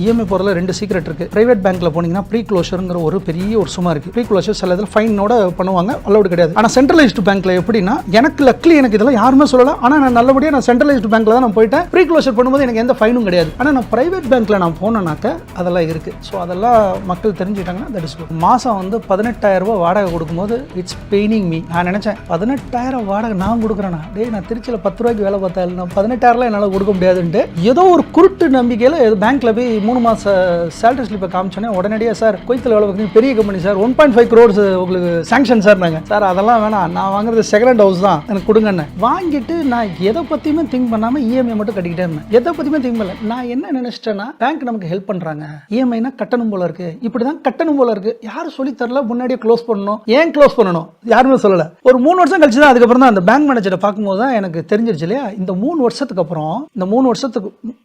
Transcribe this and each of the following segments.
EMI போகிறதுல 2 secret இருக்குது. Private பேங்க்கில் போனீங்கன்னா ப்ரீ க்ளோஷருங்கிற ஒரு பெரிய ஒரு சும்மா இருக்குது. ப்ரீ க்ளோஷர் சில இதில் ஃபைனோட பண்ணுவாங்க, அலௌடு கிடையாது. ஆனால் சென்ட்ரலைஸ்டு பேங்க்கில் எப்படின்னா, எனக்கு லக்லி எனக்கு இதெல்லாம் யாருமே சொல்லலை. ஆனால் நான் நல்லபடியாக நான் சென்ட்ரலைஸ்டு பேங்க்கில் தான் நான் போயிட்டேன். ப்ரீ க்ளோஷர் பண்ணும்போது எனக்கு எந்த ஃபைனும் கிடையாது. ஆனால் நான் பிரைவேட் பேங்க்கில் நான் போனேன்னாக்க அதெல்லாம் இருக்குது. ஸோ அதெல்லாம் மக்கள் தெரிஞ்சுக்கிட்டாங்கன்னா தட் இஸ் குட். மாதம் வந்து 18,000 ரூபா வாடகை கொடுக்கும்போது இட்ஸ் பெயினிங் மீ. நான் நினச்சேன் 18,000 வாடகை நான் கொடுக்குறேன்னா, டே நான் திருச்சியில் 10 ரூபாய்க்கு வேலை பார்த்தாலும் நான் 18,000 என்னால் கொடுக்க முடியாதுன்ட்டு ஏதோ ஒரு குருட்டு நம்பிக்கையில் பேங்க்கில் போய் 3 மாதம் சேலரி ஸ்லிப்பை காமிச்சோன்னே உடனடியாக சார் கோயத்தில் எவ்வளோ பார்த்தீங்கன்னா பெரிய கம்பெனி சார் 1.5 crores உங்களுக்கு சாங்ஷன் சார். நாங்கள் சார் அதெல்லாம் வேணாம், நான் வாங்குறது செகண்ட் ஹவுஸ் தான், எனக்கு கொடுங்கன்னு வாங்கிட்டு நான் எதை பற்றியுமே திங்க் பண்ணாமல் இஎம்ஐ மட்டும் கட்டிக்கிட்டே இருந்தேன். எதை பற்றியுமே திங்க் பண்ணல. நான் என்ன நினச்சிட்டேன்னா, பேங்க் நமக்கு ஹெல்ப் பண்ணுறாங்க, இஎம்ஐனா கட்டணும் போல இருக்குது, இப்படி தான் கட்டணும் போல இருக்குது. யாரும் சொல்லித்தரல, முன்னாடியே க்ளோஸ் பண்ணணும். ஏன் க்ளோஸ் பண்ணணும் யாருமே சொல்லலை. ஒரு 3 வருஷம் கழிச்சு தான் அதுக்கப்புறம் தான் அந்த பேங்க் மேனேஜரை பார்க்கும்போது தான் எனக்கு தெரிஞ்சிருச்சு இல்லையா. இந்த 3 வருஷத்துக்கு அப்புறம், இந்த 3 வருஷத்துக்கு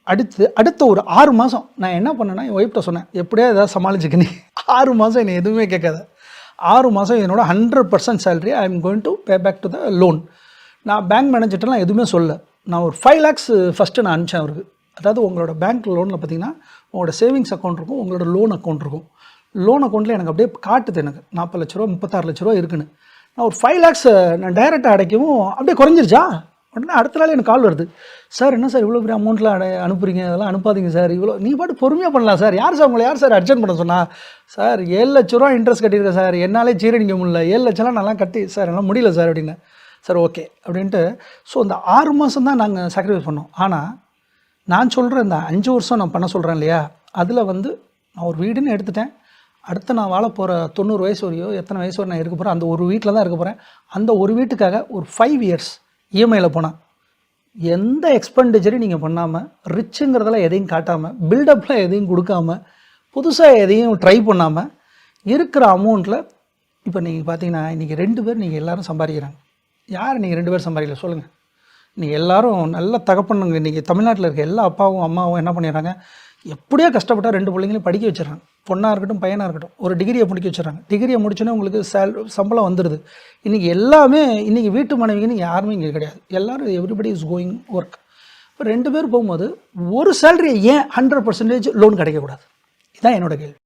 அடுத்த ஒரு 6 மாதம் நான் என்ன பண்ணேன்னா, என் ஒய்ஃப்ட்ட சொன்னேன், எப்படியா ஏதாவது சமாளிச்சுக்க நீ 6 மாதம் என்னை எதுவுமே கேட்காத. 6 மாதம் என்னோட 100% salary I am going to pay back to the loan. நான் பேங்க் மேனேஜர்ட்டெலாம் எதுவுமே சொல்ல. நான் ஒரு 5 lakhs ஃபஸ்ட்டு நான் அனுப்பிச்சேன் அவருக்கு. அதாவது உங்களோட பேங்க் லோனில் பார்த்தீங்கன்னா உங்களோட சேவிங்ஸ் அக்கௌண்ட் இருக்கும், உங்களோட லோன் அக்கௌண்ட் இருக்கும். லோன் அக்கௌண்ட்டில் எனக்கு அப்படியே காட்டுது, எனக்கு 40 லட்ச ரூபா 36 லட்ச ரூபா இருக்குன்னு. நான் ஒரு 5 lakhs நான் டைரெக்டாக அடைக்கவும் அப்படியே குறைஞ்சிருச்சா. உடனே அடுத்த நாள் எனக்கு கால் வருது, சார் என்ன சார் இவ்வளோ பெரிய அமௌண்ட்டில் அனுப்புறீங்க, அதெல்லாம் அனுப்பாதீங்க சார், இவ்வளோ நீ பாட்டு பொறுமையாக பண்ணலாம் சார், யார் சார் உங்களை யார் சார் அர்ஜென்ட் பண்ண சொன்னால், சார் 7 லட்ச ரூபா இன்ட்ரெஸ்ட் கட்டியிருக்கேன் சார், என்னாலே ஜீரணிக்க முடியல, 7 லட்சம்லாம் நல்லா கட்டி சார் என்னால் முடியல சார் அப்படின்னு. சார் ஓகே அப்படின்ட்டு. ஸோ இந்த 6 மாதம் தான் நாங்கள் சாக்ரிஃபைஸ் பண்ணோம். ஆனால் நான் சொல்கிறேன் இந்த 5 வருஷம் நான் பண்ண சொல்கிறேன் இல்லையா, அதில் வந்து நான் ஒரு வீடுன்னு எடுத்துட்டேன். அடுத்து நான் வாழ போகிற 90 வயசு வரையோ எத்தனை வயசு வரை நான் இருக்க போகிறேன், அந்த ஒரு வீட்டில் தான் இருக்க போகிறேன். அந்த ஒரு வீட்டுக்காக ஒரு 5 years இஎம்ஐயில் போனால் எந்த எக்ஸ்பெண்டிச்சரையும் நீங்கள் பண்ணாமல், ரிச்சுங்கிறதெல்லாம் எதையும் காட்டாமல், பில்டப்பில் எதையும் கொடுக்காமல், புதுசாக எதையும் ட்ரை பண்ணாமல் இருக்கிற அமௌண்ட்டில், இப்போ நீங்கள் பார்த்தீங்கன்னா இன்றைக்கி 2 பேர் நீங்கள் எல்லோரும் சம்பாதிக்கிறாங்க. யார் நீங்கள் 2 பேர் சம்பாதிக்கல சொல்லுங்கள். நீங்கள் எல்லோரும் நல்ல தகப்பனுங்க. இன்றைக்கி தமிழ்நாட்டில் இருக்க எல்லா அப்பாவும் அம்மாவும் என்ன பண்ணிடுறாங்க, எப்படியோ கஷ்டப்பட்டால் 2 பிள்ளைங்களையும் படிக்க வச்சிடறாங்க. பொண்ணாக இருக்கட்டும் பையனாக இருக்கட்டும், ஒரு டிகிரியை முடிக்க வச்சுறாங்க. டிகிரியை முடிச்சோன்னே உங்களுக்கு சம்பளம் வந்துடுது. இன்றைக்கி எல்லாமே இன்றைக்கி வீட்டு மனைவின்னு யாருமே இங்கே கிடையாது. எல்லோரும் எவ்ரிபடி இஸ் கோயிங் ஒர்க். இப்போ 2 பேர் போகும்போது ஒரு சேலரியை ஏன் 100% லோன் கிடைக்கக்கூடாது? இதுதான் என்னோட கேள்வி.